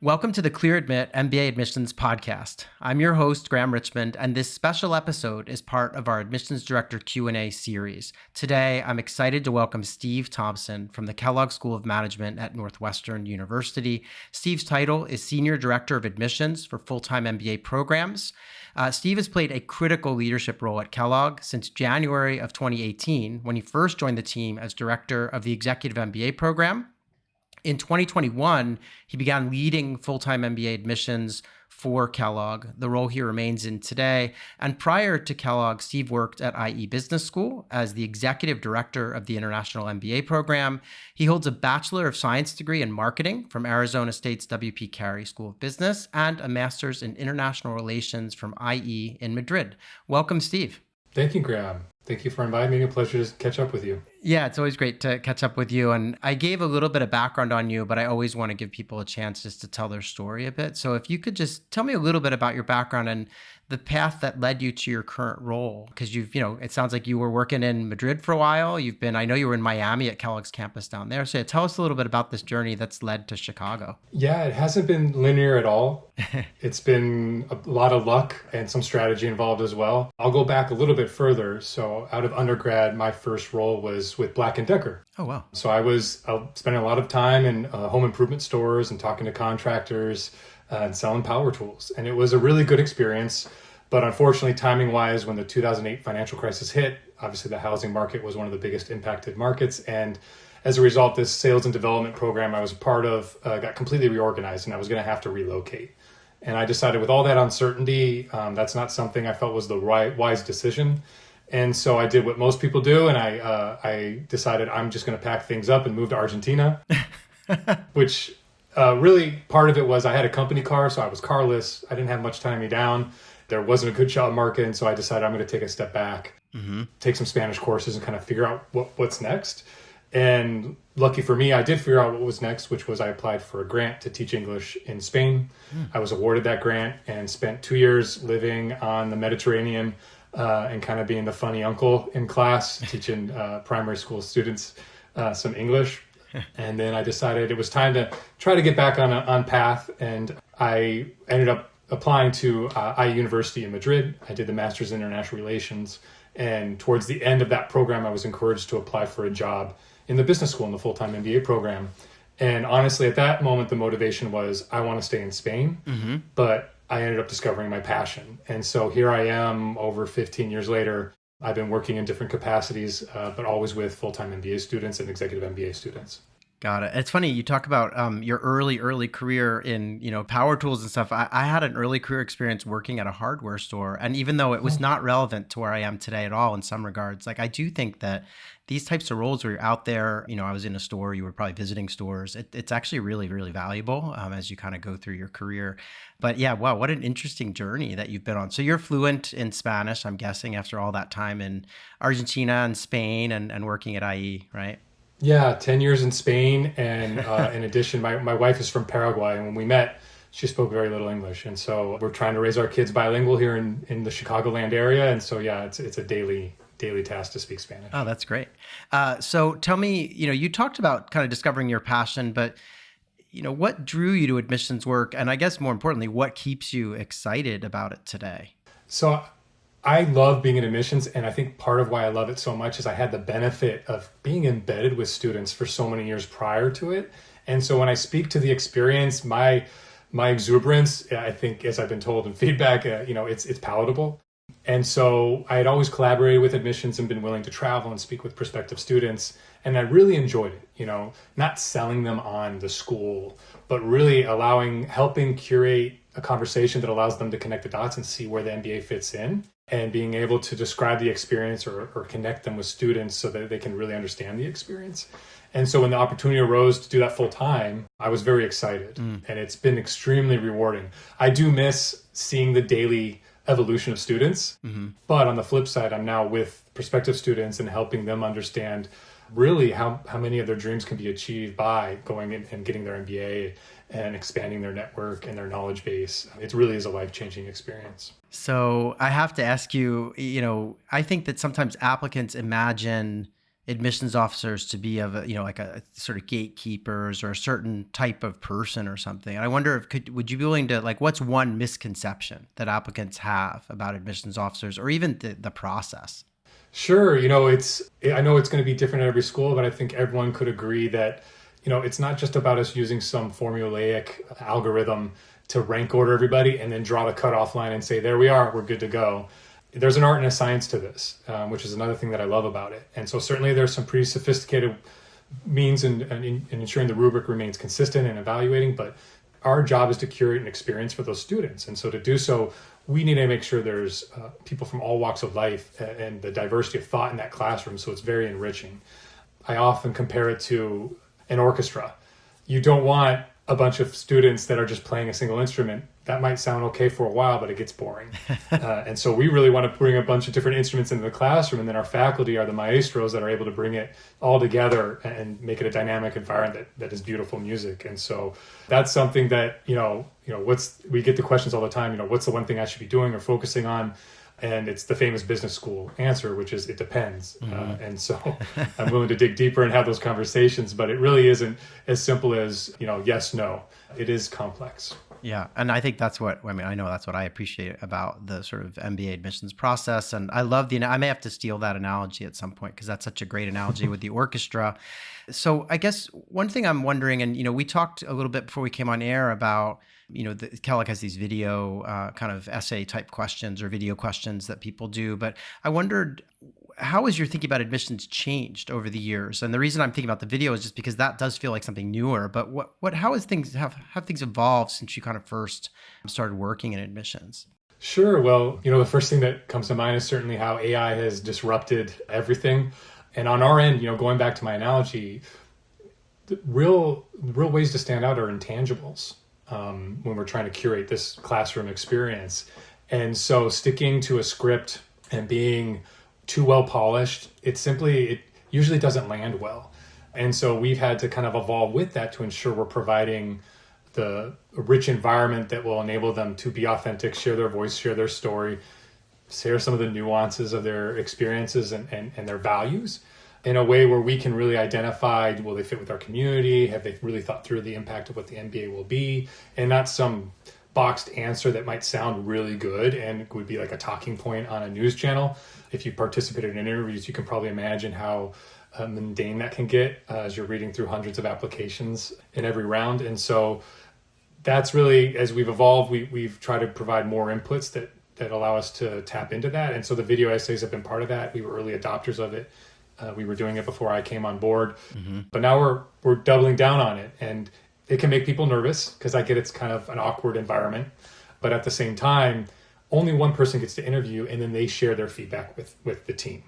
Welcome to the Clear Admit MBA Admissions Podcast. I'm your host, Graham Richmond, and this special episode is part of our Admissions Director Q&A series. Today, I'm excited to welcome Steve Thompson from the Kellogg School of Management at Northwestern University. Steve's title is Senior Director of Admissions for full-time MBA programs. Steve has played a critical leadership role at Kellogg since January of 2018, when he first joined the team as Director of the Executive MBA program. In 2021, he began leading full-time MBA admissions for Kellogg, the role he remains in today. And prior to Kellogg, Steve worked at IE Business School as the executive director of the International MBA program. He holds a Bachelor of Science degree in marketing from Arizona State's W.P. Carey School of Business and a master's in international relations from IE in Madrid. Welcome, Steve. Thank you, Graham. Thank you for inviting me. A pleasure to catch up with you. Yeah, it's always great to catch up with you. And I gave a little bit of background on you, but I always want to give people a chance just to tell their story a bit. So if you could just tell me a little bit about your background and the path that led you to your current role, because it sounds like you were working in Madrid for a while. I know you were in Miami at Kellogg's campus down there. So tell us a little bit about this journey that's led to Chicago. Yeah, it hasn't been linear at all. It's been a lot of luck and some strategy involved as well. I'll go back a little bit further. So out of undergrad, my first role was with Black & Decker. Oh, wow. So I was spending a lot of time in home improvement stores and talking to contractors and selling power tools. And it was a really good experience. But unfortunately, timing-wise, when the 2008 financial crisis hit, obviously the housing market was one of the biggest impacted markets. And as a result, this sales and development program I was a part of got completely reorganized, and I was going to have to relocate. And I decided with all that uncertainty, that's not something I felt was the wise decision. And so I did what most people do, and I decided I'm just going to pack things up and move to Argentina, which really part of it was I had a company car, so I was carless. I didn't have much tying me down. There wasn't a good job market, and so I decided I'm going to take a step back, take some Spanish courses, and kind of figure out what's next. And lucky for me, I did figure out what was next, which was I applied for a grant to teach English in Spain. I was awarded that grant and spent 2 years living on the Mediterranean and kind of being the funny uncle in class, teaching primary school students some English. And then I decided it was time to try to get back on path, and I ended up applying to IE University in Madrid. I did the Master's in International Relations, and towards the end of that program, I was encouraged to apply for a job in the business school in the full-time MBA program. And honestly, at that moment, the motivation was I want to stay in Spain, but I ended up discovering my passion. And so here I am over 15 years later. I've been working in different capacities, but always with full-time MBA students and executive MBA students. Got it. It's funny you talk about your early career in power tools and stuff. I had an early career experience working at a hardware store, and even though it was not relevant to where I am today at all in some regards, like I do think that these types of roles where you're out there, I was in a store, you were probably visiting stores. It's actually really, really valuable as you kind of go through your career. But yeah, wow, what an interesting journey that you've been on. So you're fluent in Spanish, I'm guessing, after all that time in Argentina and Spain and working at IE, right? Yeah, 10 years in Spain. And in addition, my wife is from Paraguay. And when we met, she spoke very little English. And so we're trying to raise our kids bilingual here in the Chicagoland area. And so, yeah, it's a daily task to speak Spanish. Oh, that's great. So tell me, you talked about kind of discovering your passion, but what drew you to admissions work? And I guess more importantly, what keeps you excited about it today? So I love being in admissions, and I think part of why I love it so much is I had the benefit of being embedded with students for so many years prior to it. And so when I speak to the experience, my exuberance, I think, as I've been told in feedback, it's palatable. And so I had always collaborated with admissions and been willing to travel and speak with prospective students. And I really enjoyed it, not selling them on the school, but really helping curate a conversation that allows them to connect the dots and see where the MBA fits in, and being able to describe the experience or connect them with students so that they can really understand the experience. And so when the opportunity arose to do that full time, I was very excited, and it's been extremely rewarding. I do miss seeing the daily evolution of students, but on the flip side, I'm now with prospective students and helping them understand really how many of their dreams can be achieved by going in and getting their MBA and expanding their network and their knowledge base. It really is a life-changing experience. So I have to ask you, I think that sometimes applicants imagine admissions officers to be of a, like a sort of gatekeepers or a certain type of person or something. And I wonder if would you be willing to, like, what's one misconception that applicants have about admissions officers or even the process? Sure. I know it's going to be different at every school, but I think everyone could agree that, it's not just about us using some formulaic algorithm to rank order everybody and then draw the cutoff line and say, there we are, we're good to go. There's an art and a science to this, which is another thing that I love about it. And so certainly there's some pretty sophisticated means in ensuring the rubric remains consistent and evaluating, but our job is to curate an experience for those students. And so to do so, we need to make sure there's people from all walks of life and the diversity of thought in that classroom. So it's very enriching. I often compare it to an orchestra. You don't want a bunch of students that are just playing a single instrument. That might sound okay for a while, but it gets boring. And so we really want to bring a bunch of different instruments into the classroom, and then our faculty are the maestros that are able to bring it all together and make it a dynamic environment that is beautiful music. And so that's something that, we get the questions all the time, what's the one thing I should be doing or focusing on? And it's the famous business school answer, which is it depends. And so I'm willing to dig deeper and have those conversations, but it really isn't as simple as, yes, no. It is complex. Yeah. And I think I know that's what I appreciate about the sort of MBA admissions process. And I love I may have to steal that analogy at some point because that's such a great analogy with the orchestra. So I guess one thing I'm wondering, and, we talked a little bit before we came on air about, Kellogg has these video kind of essay type questions or video questions that people do. But I wondered, how has your thinking about admissions changed over the years? And the reason I'm thinking about the video is just because that does feel like something newer. But how has have things evolved since you kind of first started working in admissions? Sure. Well, the first thing that comes to mind is certainly how AI has disrupted everything. And on our end, going back to my analogy, the real ways to stand out are intangibles when we're trying to curate this classroom experience. And so sticking to a script and being too well polished, it usually doesn't land well. And so we've had to kind of evolve with that to ensure we're providing the rich environment that will enable them to be authentic, share their voice, share their story, share some of the nuances of their experiences and their values in a way where we can really identify, will they fit with our community? Have they really thought through the impact of what the MBA will be? And not some boxed answer that might sound really good and would be like a talking point on a news channel. If you participated in interviews, you can probably imagine how mundane that can get as you're reading through hundreds of applications in every round. And so that's really, as we've evolved, we've tried to provide more inputs that allow us to tap into that. And so the video essays have been part of that. We were early adopters of it. We were doing it before I came on board, but now we're doubling down on it. And it can make people nervous because I get it's kind of an awkward environment. But at the same time, only one person gets to interview and then they share their feedback with the team.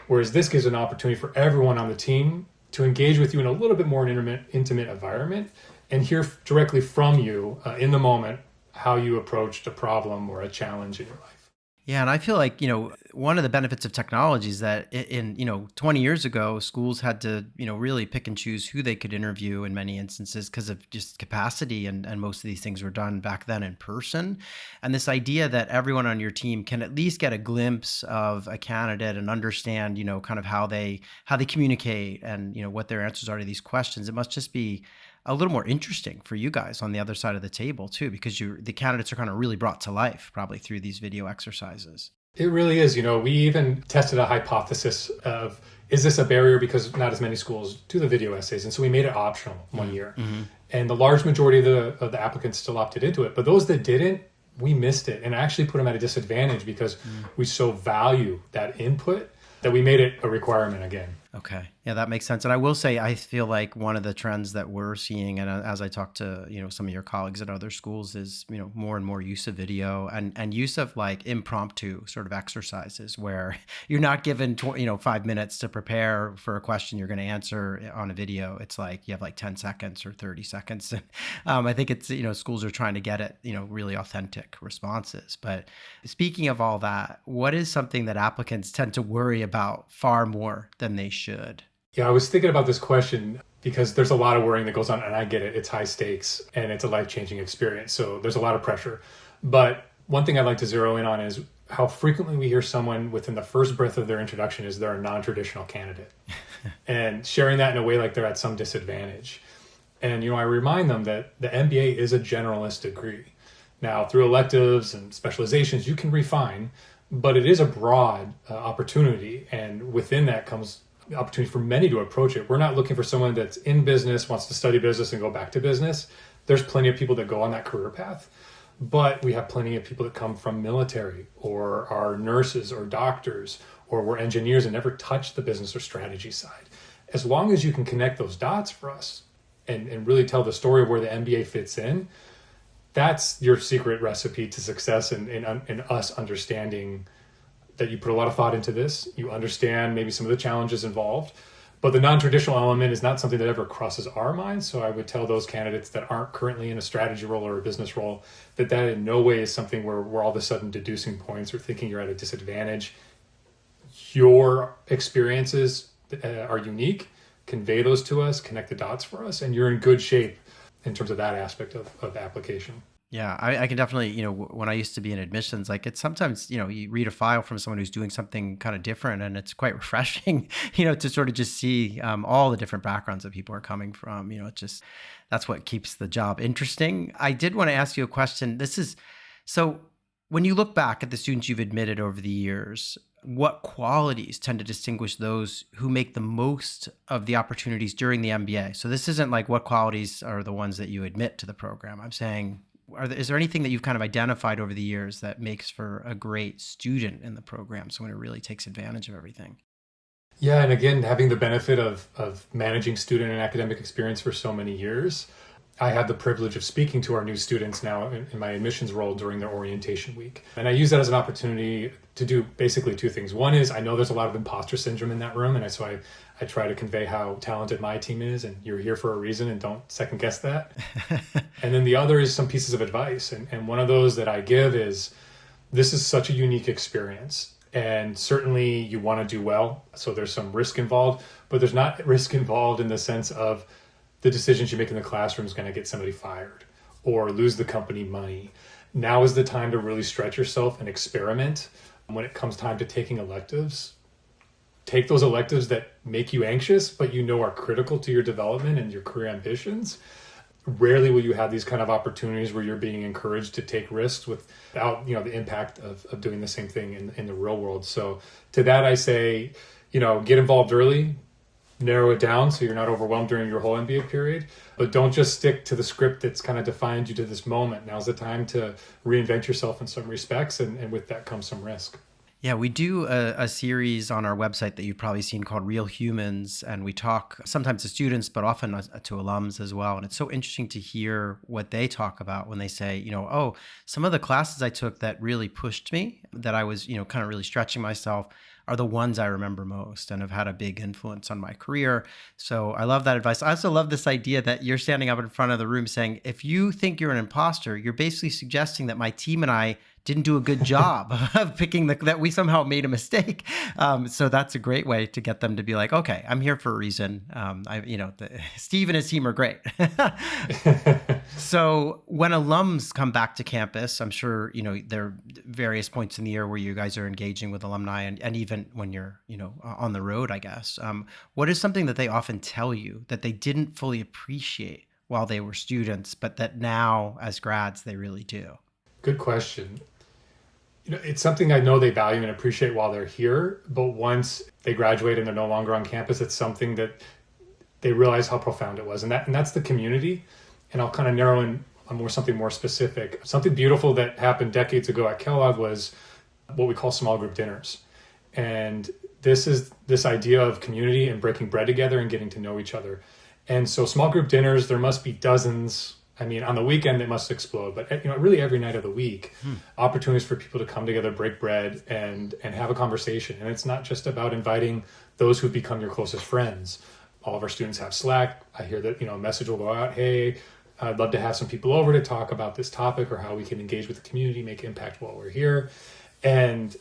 Whereas this gives an opportunity for everyone on the team to engage with you in a little bit more intimate environment and hear directly from you in the moment how you approached a problem or a challenge in your life. Yeah. And I feel like, one of the benefits of technology is that in 20 years ago, schools had to, really pick and choose who they could interview in many instances because of just capacity. And most of these things were done back then in person. And this idea that everyone on your team can at least get a glimpse of a candidate and understand, kind of how they communicate and, what their answers are to these questions. It must just be a little more interesting for you guys on the other side of the table too, because the candidates are kind of really brought to life probably through these video exercises. It really is. We even tested a hypothesis of, is this a barrier because not as many schools do the video essays? And so we made it optional one year. And the large majority of the applicants still opted into it. But those that didn't, we missed it and actually put them at a disadvantage because we so value that input that we made it a requirement again. Okay. Yeah, that makes sense. And I will say, I feel like one of the trends that we're seeing, and as I talk to, some of your colleagues at other schools is, more and more use of video and use of like impromptu sort of exercises where you're not given, 5 minutes to prepare for a question you're going to answer on a video. It's like you have like 10 seconds or 30 seconds. I think it's, schools are trying to get it, really authentic responses. But speaking of all that, what is something that applicants tend to worry about far more than they should? Yeah, I was thinking about this question because there's a lot of worrying that goes on, and I get it. It's high stakes and it's a life-changing experience. So there's a lot of pressure. But one thing I'd like to zero in on is how frequently we hear someone within the first breath of their introduction is they're a non-traditional candidate and sharing that in a way like they're at some disadvantage. And, I remind them that the MBA is a generalist degree. Now, through electives and specializations, you can refine, but it is a broad opportunity. And within that comes the opportunity for many to approach it. We're not looking for someone that's in business, wants to study business and go back to business. There's plenty of people that go on that career path. But we have plenty of people that come from military or are nurses or doctors or were engineers and never touched the business or strategy side. As long as you can connect those dots for us and really tell the story of where the MBA fits in, that's your secret recipe to success in us understanding that you put a lot of thought into this. You understand maybe some of the challenges involved. But the non-traditional element is not something that ever crosses our minds. So I would tell those candidates that aren't currently in a strategy role or a business role that in no way is something where we're all of a sudden deducing points or thinking you're at a disadvantage. Your experiences are unique. Convey those to us, connect the dots for us, and you're in good shape in terms of that aspect of application. Yeah, I can definitely, when I used to be in admissions, like it's sometimes, you read a file from someone who's doing something kind of different and it's quite refreshing, to sort of just see all the different backgrounds that people are coming from, that's what keeps the job interesting. I did want to ask you a question. So when you look back at the students you've admitted over the years, what qualities tend to distinguish those who make the most of the opportunities during the MBA? So this isn't like what qualities are the ones that you admit to the program. I'm saying, is there anything that you've kind of identified over the years that makes for a great student in the program, someone who really takes advantage of everything? Yeah, and again, having the benefit of managing student and academic experience for so many years, I had the privilege of speaking to our new students now in my admissions role during their orientation week. And I use that as an opportunity to do basically two things. One is I know there's a lot of imposter syndrome in that room, and so I try to convey how talented my team is, and you're here for a reason, and don't second guess that. And then the other is some pieces of advice. And one of those that I give is, this is such a unique experience. And certainly you want to do well, so there's some risk involved, but there's not risk involved in the sense of the decisions you make in the classroom is going to get somebody fired or lose the company money. Now is the time to really stretch yourself and experiment. When it comes time to taking electives, take those electives that make you anxious, but are critical to your development and your career ambitions. Rarely will you have these kind of opportunities where you're being encouraged to take risks without, the impact of doing the same thing in the real world. So to that, I say, get involved early, narrow it down so you're not overwhelmed during your whole MBA period, but don't just stick to the script that's kind of defined you to this moment. Now's the time to reinvent yourself in some respects, and with that comes some risk. Yeah, we do a series on our website that you've probably seen called Real Humans, and we talk sometimes to students, but often to alums as well. And it's so interesting to hear what they talk about when they say, some of the classes I took that really pushed me, that I was, kind of really stretching myself, are the ones I remember most and have had a big influence on my career. So I love that advice. I also love this idea that you're standing up in front of the room saying, if you think you're an imposter, you're basically suggesting that my team and I didn't do a good job of picking that we somehow made a mistake. So that's a great way to get them to be like, okay, I'm here for a reason. Steve and his team are great. So when alums come back to campus, I'm sure, there are various points in the year where you guys are engaging with alumni and even when you're, on the road, I guess. What is something that they often tell you that they didn't fully appreciate while they were students, but that now as grads, they really do? Good question. It's something I know they value and appreciate while they're here, but once they graduate and they're no longer on campus, it's something that they realize how profound it was. And that's the community. And I'll kind of narrow in on something more specific. Something beautiful that happened decades ago at Kellogg was what we call small group dinners. And this is this idea of community and breaking bread together and getting to know each other. And so small group dinners, there must be dozens. I mean, on the weekend, it must explode, but really every night of the week, opportunities for people to come together, break bread, and have a conversation. And it's not just about inviting those who become your closest friends. All of our students have Slack. I hear that, a message will go out, hey, I'd love to have some people over to talk about this topic or how we can engage with the community, make impact while we're here. And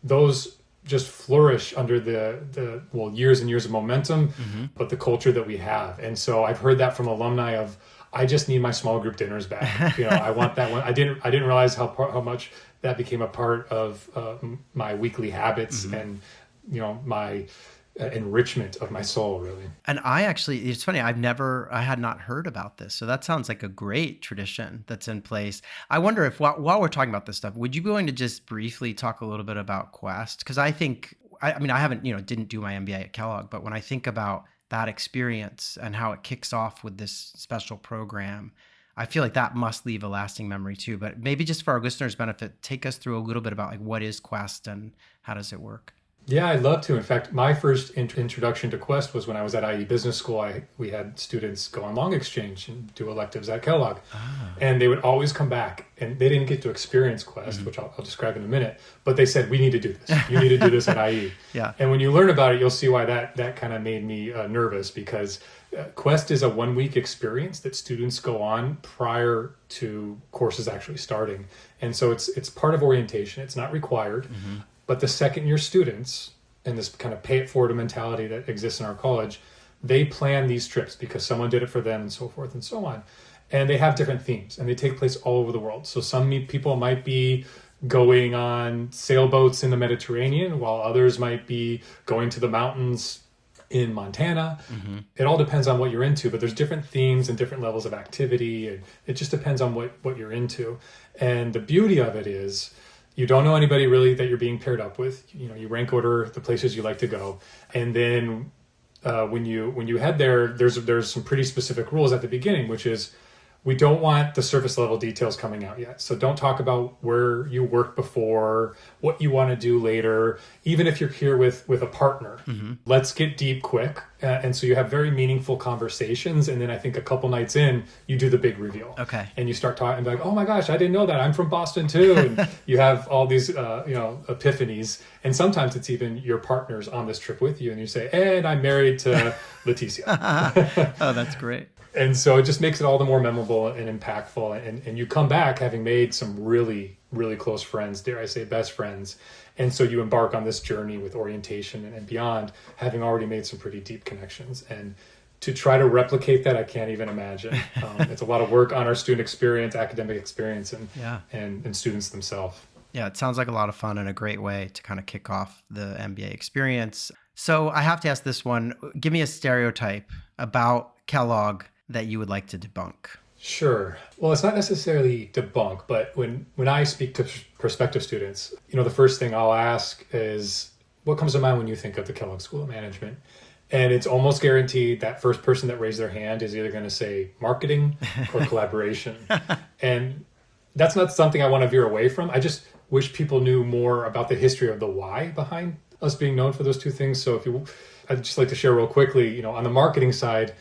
those just flourish under the years and years of momentum, but the culture that we have. And so I've heard that from alumni of, I just need my small group dinners back. I want that one. I didn't realize how much that became a part of my weekly habits and my enrichment of my soul, really. And it's funny, I had not heard about this. So that sounds like a great tradition that's in place. I wonder if while we're talking about this stuff, would you be willing to just briefly talk a little bit about Quest? Because I haven't, didn't do my MBA at Kellogg, but when I think about that experience and how it kicks off with this special program, I feel like that must leave a lasting memory too. But maybe just for our listeners' benefit, take us through a little bit about like what is Quest and how does it work? Yeah, I'd love to. In fact, my first introduction to Quest was when I was at IE Business School. We had students go on long exchange and do electives at Kellogg. And they would always come back, and they didn't get to experience Quest, which I'll describe in a minute, but they said, we need to do this. You need to do this at IE. Yeah. And when you learn about it, you'll see why that kind of made me nervous, because Quest is a 1-week experience that students go on prior to courses actually starting. And so it's part of orientation. It's not required. But the second year students, and this kind of pay it forward mentality that exists in our college, they plan these trips because someone did it for them and so forth and so on. And they have different themes and they take place all over the world. So some people might be going on sailboats in the Mediterranean, while others might be going to the mountains in Montana. It all depends on what you're into, but there's different themes and different levels of activity. And it just depends on what you're into. And the beauty of it is, you don't know anybody really that you're being paired up with. You rank order the places you like to go. And then when you head there, there's some pretty specific rules at the beginning, which is we don't want the surface level details coming out yet. So don't talk about where you worked before, what you want to do later, even if you're here with a partner. Let's get deep quick. And so you have very meaningful conversations. And then I think a couple nights in, you do the big reveal. Okay. And you start talking and be like, oh my gosh, I didn't know that. I'm from Boston too. And you have all these, epiphanies. And sometimes it's even your partners on this trip with you. And you say, and I'm married to Leticia. Oh, that's great. And so it just makes it all the more memorable and impactful. And you come back having made some really, really close friends, dare I say best friends. And so you embark on this journey with orientation and beyond, having already made some pretty deep connections. And to try to replicate that, I can't even imagine. It's a lot of work on our student experience, academic experience, and students themselves. Yeah, it sounds like a lot of fun and a great way to kind of kick off the MBA experience. So I have to ask this one. Give me a stereotype about Kellogg that you would like to debunk. Sure. Well, it's not necessarily debunk, but when I speak to prospective students, the first thing I'll ask is, what comes to mind when you think of the Kellogg School of Management? And it's almost guaranteed that first person that raised their hand is either going to say marketing or collaboration. And that's not something I want to veer away from. I just wish people knew more about the history of the why behind us being known for those two things. So I'd just like to share real quickly, on the marketing side,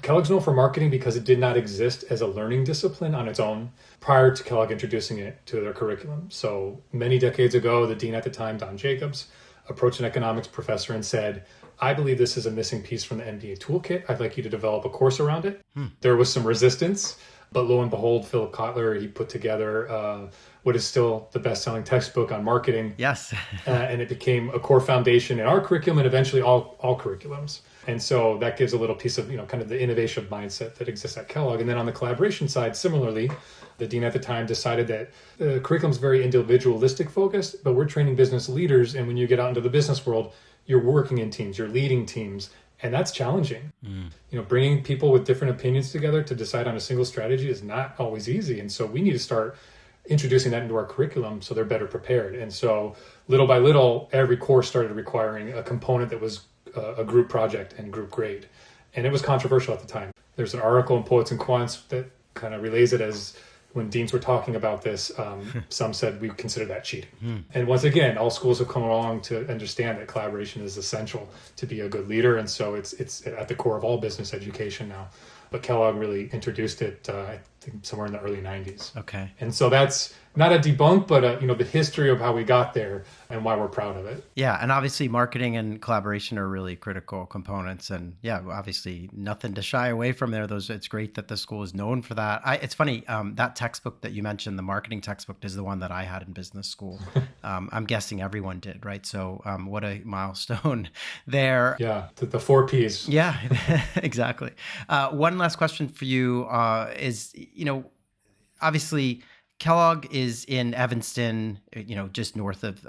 Kellogg's known for marketing because it did not exist as a learning discipline on its own prior to Kellogg introducing it to their curriculum. So many decades ago, the dean at the time, Don Jacobs, approached an economics professor and said, I believe this is a missing piece from the MBA toolkit. I'd like you to develop a course around it. There was some resistance, but lo and behold, Philip Kotler, he put together what is still the best-selling textbook on marketing. Yes. And it became a core foundation in our curriculum and eventually all curriculums. And so that gives a little piece of, kind of the innovation mindset that exists at Kellogg. And then on the collaboration side, similarly, the dean at the time decided that the curriculum is very individualistic focused, but we're training business leaders. And when you get out into the business world, you're working in teams, you're leading teams. And that's challenging. Bringing people with different opinions together to decide on a single strategy is not always easy. And so we need to start introducing that into our curriculum so they're better prepared. And so little by little, every course started requiring a component that was a group project and group grade. And it was controversial at the time. There's an article in Poets and Quants that kind of relays it as when deans were talking about this, some said we consider that cheating. And once again, all schools have come along to understand that collaboration is essential to be a good leader. And so it's at the core of all business education now. But Kellogg really introduced it think somewhere in the early 90s. Okay. And so that's not a debunk, but the history of how we got there and why we're proud of it. Yeah, and obviously marketing and collaboration are really critical components. And yeah, obviously nothing to shy away from there. It's great that the school is known for that. It's funny, that textbook that you mentioned, the marketing textbook, is the one that I had in business school. I'm guessing everyone did, right? So what a milestone there. Yeah, the 4 Ps. Yeah, exactly. One last question for you is, obviously Kellogg is in Evanston, just north of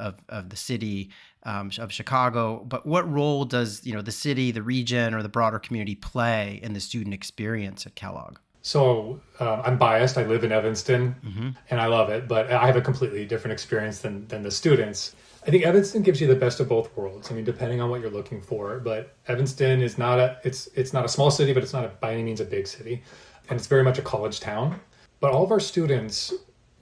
the city of Chicago. But what role does, the city, the region, or the broader community play in the student experience at Kellogg? So I'm biased. I live in Evanston and I love it, but I have a completely different experience than the students. I think Evanston gives you the best of both worlds. I mean, depending on what you're looking for, but Evanston is it's not a small city, but it's not by any means a big city. And it's very much a college town. But all of our students,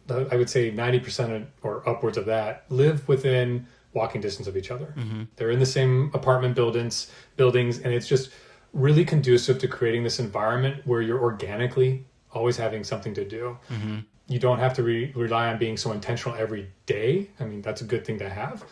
I would say 90% or upwards of that, live within walking distance of each other. They're in the same apartment buildings, and it's just really conducive to creating this environment where you're organically always having something to do. You don't have to rely on being so intentional every day. I mean, that's a good thing to have.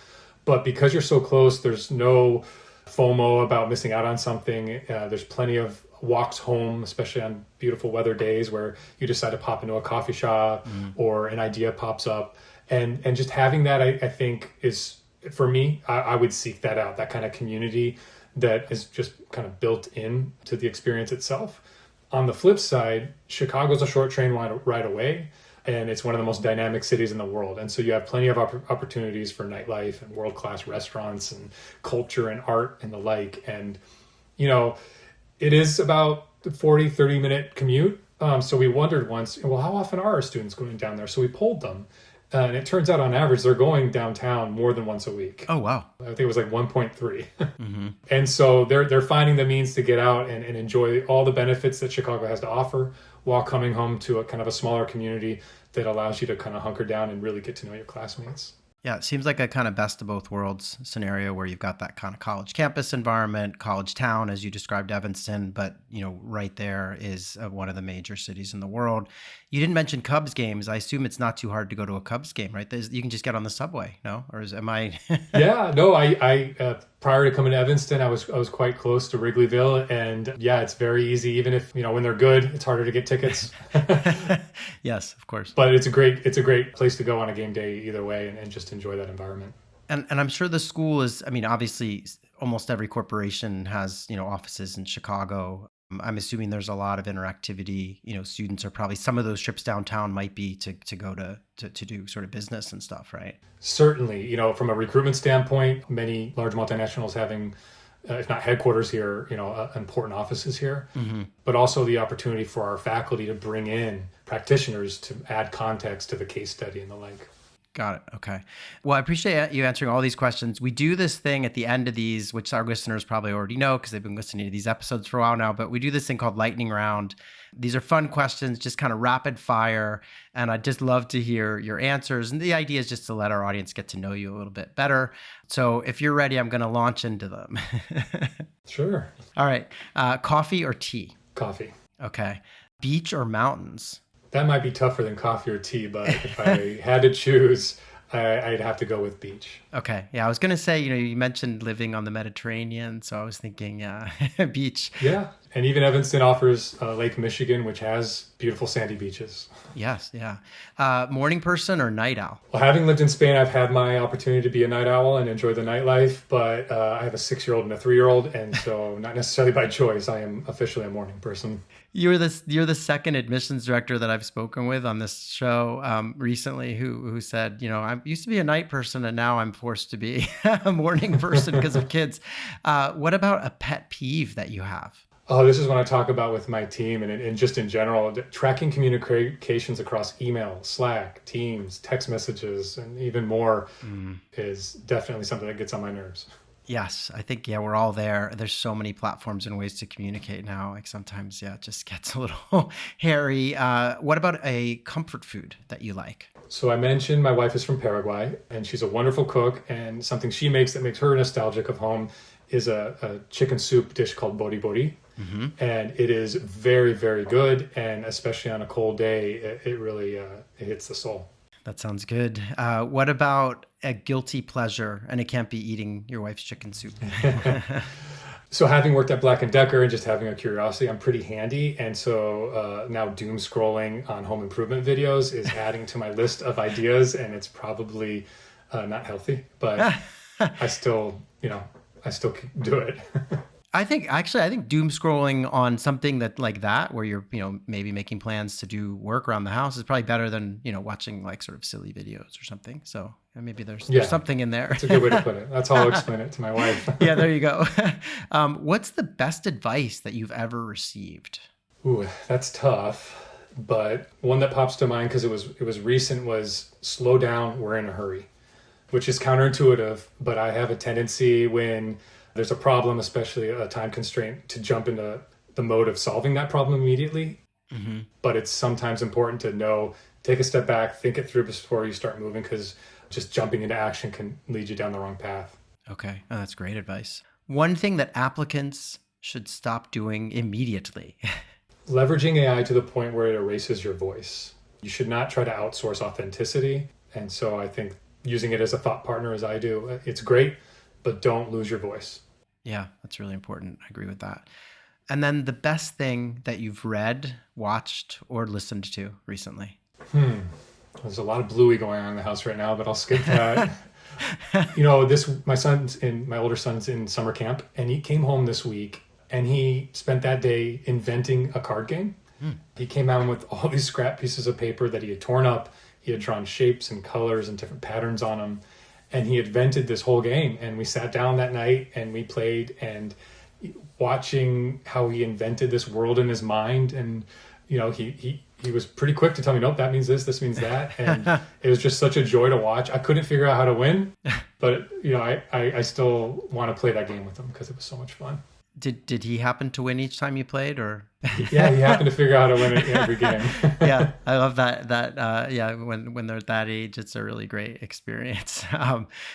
But because you're so close, there's no FOMO about missing out on something. There's plenty of walks home, especially on beautiful weather days where you decide to pop into a coffee shop or an idea pops up. And just having that, I think is, for me, I would seek that out, that kind of community that is just kind of built in to the experience itself. On the flip side, Chicago's a short train ride away, and it's one of the most dynamic cities in the world. And so you have plenty of opportunities for nightlife and world-class restaurants and culture and art and the like. And, it is about the 30-minute commute. So we wondered once, well, how often are our students going down there? So we polled them. And it turns out on average, they're going downtown more than once a week. Oh, wow. I think it was like 1.3. And so they're finding the means to get out and enjoy all the benefits that Chicago has to offer while coming home to a kind of a smaller community that allows you to kind of hunker down and really get to know your classmates. Yeah, it seems like a kind of best of both worlds scenario where you've got that kind of college campus environment, college town, as you described Evanston, but, right there is one of the major cities in the world. You didn't mention Cubs games. I assume it's not too hard to go to a Cubs game, right? You can just get on the subway, no? Or am I? Yeah, no, I prior to coming to Evanston, I was quite close to Wrigleyville, and yeah, it's very easy. Even if when they're good, it's harder to get tickets. Yes, of course. But it's a great place to go on a game day either way, and just enjoy that environment. And I'm sure the school is. I mean, obviously, almost every corporation has offices in Chicago. I'm assuming there's a lot of interactivity. Students are probably, some of those trips downtown might be to go to do sort of business and stuff, right? Certainly, from a recruitment standpoint, many large multinationals having, if not headquarters here, important offices here, but also the opportunity for our faculty to bring in practitioners to add context to the case study and the like. Got it. Okay. Well, I appreciate you answering all these questions. We do this thing at the end of these, which our listeners probably already know because they've been listening to these episodes for a while now, but we do this thing called lightning round. These are fun questions, just kind of rapid fire. And I'd just love to hear your answers. And the idea is just to let our audience get to know you a little bit better. So if you're ready, I'm going to launch into them. Sure. All right. Coffee or tea? Coffee. Okay. Beach or mountains? That might be tougher than coffee or tea, but if I had to choose, I'd have to go with beach. Okay. Yeah, I was going to say, you mentioned living on the Mediterranean, so I was thinking beach. Yeah. And even Evanston offers Lake Michigan, which has beautiful sandy beaches. Yes. Yeah. Morning person or night owl? Well, having lived in Spain, I've had my opportunity to be a night owl and enjoy the nightlife, but I have a 6-year-old and a 3-year-old, and so not necessarily by choice. I am officially a morning person. You're the second admissions director that I've spoken with on this show recently who said, I used to be a night person and now I'm forced to be a morning person because of kids. What about a pet peeve that you have? Oh, this is when I talk about with my team and just in general, tracking communications across email, Slack, Teams, text messages, and even more is definitely something that gets on my nerves. Yes, I think, we're all there. There's so many platforms and ways to communicate now. Like sometimes, it just gets a little hairy. What about a comfort food that you like? So I mentioned my wife is from Paraguay, and she's a wonderful cook, and something she makes that makes her nostalgic of home is a chicken soup dish called bori bori. And it is very, very good. And especially on a cold day, it really it hits the soul. That sounds good. What about a guilty pleasure? And it can't be eating your wife's chicken soup. So having worked at Black & Decker and just having a curiosity, I'm pretty handy. And so now doom scrolling on home improvement videos is adding to my list of ideas. And it's probably not healthy, but I still do it. I think doom scrolling on something like that, where you're, maybe making plans to do work around the house, is probably better than, watching like sort of silly videos or something. So maybe there's something in there. That's a good way to put it. That's how I'll explain it to my wife. Yeah, there you go. What's the best advice that you've ever received? Ooh, that's tough. But one that pops to mind, because it was recent, was slow down, we're in a hurry, which is counterintuitive. But I have a tendency when there's a problem, especially a time constraint, to jump into the mode of solving that problem immediately. But it's sometimes important to take a step back, think it through before you start moving, because just jumping into action can lead you down the wrong path. Okay. Oh, that's great advice. One thing that applicants should stop doing immediately. Leveraging AI to the point where it erases your voice. You should not try to outsource authenticity. And so I think using it as a thought partner, as I do, it's great, but don't lose your voice. Yeah, that's really important. I agree with that. And then the best thing that you've read, watched, or listened to recently? There's a lot of Bluey going on in the house right now, but I'll skip that. My older son's in summer camp, and he came home this week, and he spent that day inventing a card game. He came out with all these scrap pieces of paper that he had torn up. He had drawn shapes and colors and different patterns on them. And he invented this whole game. And we sat down that night and we played, and watching how he invented this world in his mind. And, he was pretty quick to tell me, nope, that means this means that. And it was just such a joy to watch. I couldn't figure out how to win, but, I still want to play that game with him because it was so much fun. Did he happen to win each time you played, or? Yeah, he happened to figure out how to win it every game. Yeah, I love that. When they're at that age, it's a really great experience.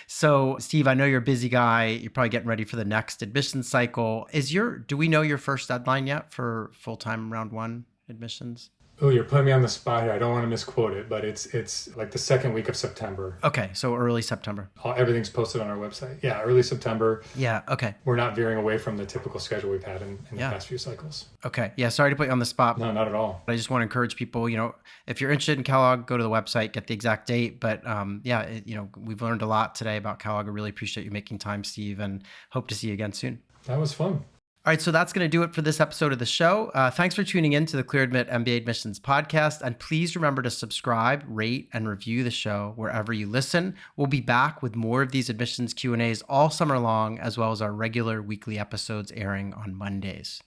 So Steve, I know you're a busy guy. You're probably getting ready for the next admissions cycle. Do we know your first deadline yet for full-time round one admissions? Oh, you're putting me on the spot here. I don't want to misquote it, but it's like the second week of September. Okay, so early September. Everything's posted on our website. Yeah, early September. Yeah, okay. We're not veering away from the typical schedule we've had in the past few cycles. Okay, yeah, sorry to put you on the spot. No, not at all. I just want to encourage people, if you're interested in Kellogg, go to the website, get the exact date. But we've learned a lot today about Kellogg. I really appreciate you making time, Steve, and hope to see you again soon. That was fun. All right, so that's going to do it for this episode of the show. Thanks for tuning in to the Clear Admit MBA Admissions podcast. And please remember to subscribe, rate, and review the show wherever you listen. We'll be back with more of these admissions Q&As all summer long, as well as our regular weekly episodes airing on Mondays.